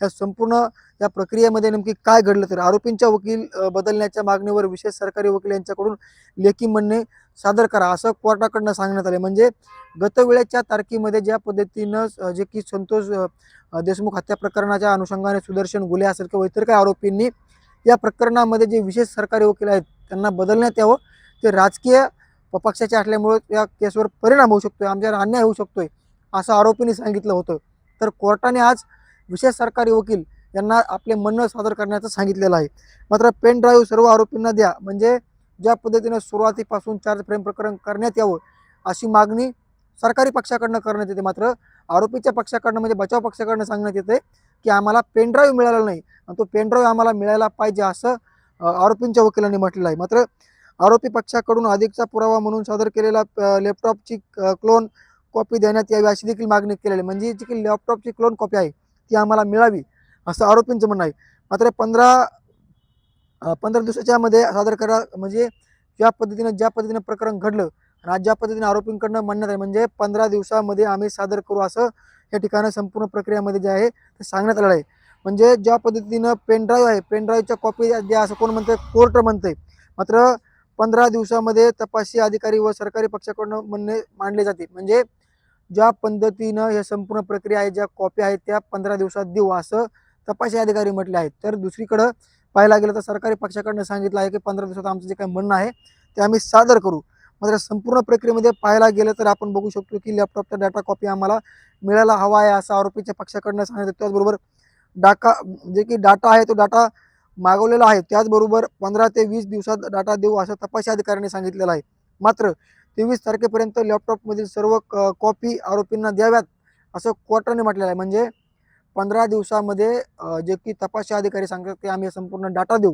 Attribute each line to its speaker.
Speaker 1: या संपूर्ण या प्रक्रियेमध्ये नेमकी काय घडलं, तर आरोपींच्या वकील बदलण्याच्या मागणीवर विशेष सरकारी वकील यांच्याकडून लेखी म्हणणे सादर करा असं कोर्टाकडनं सांगण्यात आले. म्हणजे गतवेळेच्या तारखेमध्ये ज्या पद्धतीनं जे की संतोष देशमुख हत्या प्रकरणाच्या अनुषंगाने सुदर्शन गुले असेल किंवा इतर काही आरोपींनी या प्रकरणामध्ये जे विशेष सरकारी वकील आहेत त्यांना बदलण्यात यावं, ते राजकीय पक्षाचे असल्यामुळे या केसवर परिणाम होऊ शकतोय, आमच्यावर अन्याय होऊ शकतोय असं आरोपींनी सांगितलं होतं. तर कोर्टाने आज विशेष सरकारी वकील यांना आपले म्हणणं सादर करण्याचं सांगितलेलं आहे. मात्र पेन ड्राईव्ह सर्व आरोपींना द्या, म्हणजे ज्या पद्धतीने सुरुवातीपासून चार्ज फ्रेम प्रकरण करण्यात यावं अशी मागणी सरकारी पक्षाकडनं करण्यात येते. मात्र आरोपीच्या पक्षाकडनं म्हणजे बचाव पक्षाकडनं सांगण्यात येते की आम्हाला पेन ड्राईव्ह मिळाला नाही आणि तो पेन ड्राईव्ह आम्हाला मिळायला पाहिजे असं आरोपींच्या वकिलांनी म्हटलेलं आहे. मात्र आरोपी पक्षाकडून अधिकचा पुरावा म्हणून सादर केलेला लॅपटॉपची क्लोन कॉपी देण्यात यावी अशी देखील मागणी केलेली आहे. म्हणजे जी की लॅपटॉपची क्लोन कॉपी आहे ती आम्हाला मिळावी असं आरोपींचं म्हणणं आहे. मात्र 15 दिवसाच्या मध्ये सादर करा, म्हणजे ज्या पद्धतीने प्रकरण घडलं आणि आज ज्या पद्धतीने आरोपींकडनं म्हणण्यात आहे, म्हणजे 15 दिवसामध्ये आम्ही सादर करू असं या ठिकाणी संपूर्ण प्रक्रियामध्ये जे आहे ते सांगण्यात आलेलं आहे. म्हणजे ज्या पद्धतीनं पेनड्राईव्ह आहे, पेनड्राईव्हच्या कॉपी द्या असं कोण म्हणतंय, कोर्ट म्हणतंय. मात्र 15 दिवसामध्ये तपासी अधिकारी व सरकारी पक्षाकडून म्हणणे मांडले जाते. म्हणजे ज्या पद्धतीनं हे संपूर्ण प्रक्रिया आहे, ज्या कॉपी आहेत त्या 15 दिवसात देऊ असं तपासी अधिकारी म्हटले आहेत. तर दुसरीकडं पाहायला गेलं तर सरकारी पक्षाकडनं सांगितलं आहे की 15 दिवसात आमचं जे काही म्हणणं आहे ते आम्ही सादर करू. मात्र संपूर्ण प्रक्रियेमध्ये पाहायला गेलं तर आपण बघू शकतो की लॅपटॉपचा डाटा कॉपी आम्हाला मिळायला हवा आहे असं आरोपीच्या पक्षाकडनं सांगितलं. त्याचबरोबर जे की डाटा आहे तो डाटा मागवलेला आहे, त्याचबरोबर 15 ते 20 दिवसात डाटा देऊ असं तपासी अधिकाऱ्यांनी सांगितलेलं आहे. मात्र 23 तारखेपर्यंत लॅपटॉपमधील सर्व कॉपी आरोपींना द्याव्यात असं कोर्टाने म्हटलेलं आहे. म्हणजे 15 दिवसामध्ये जे की तपासी अधिकारी सांगतात की आम्ही संपूर्ण डाटा देऊ,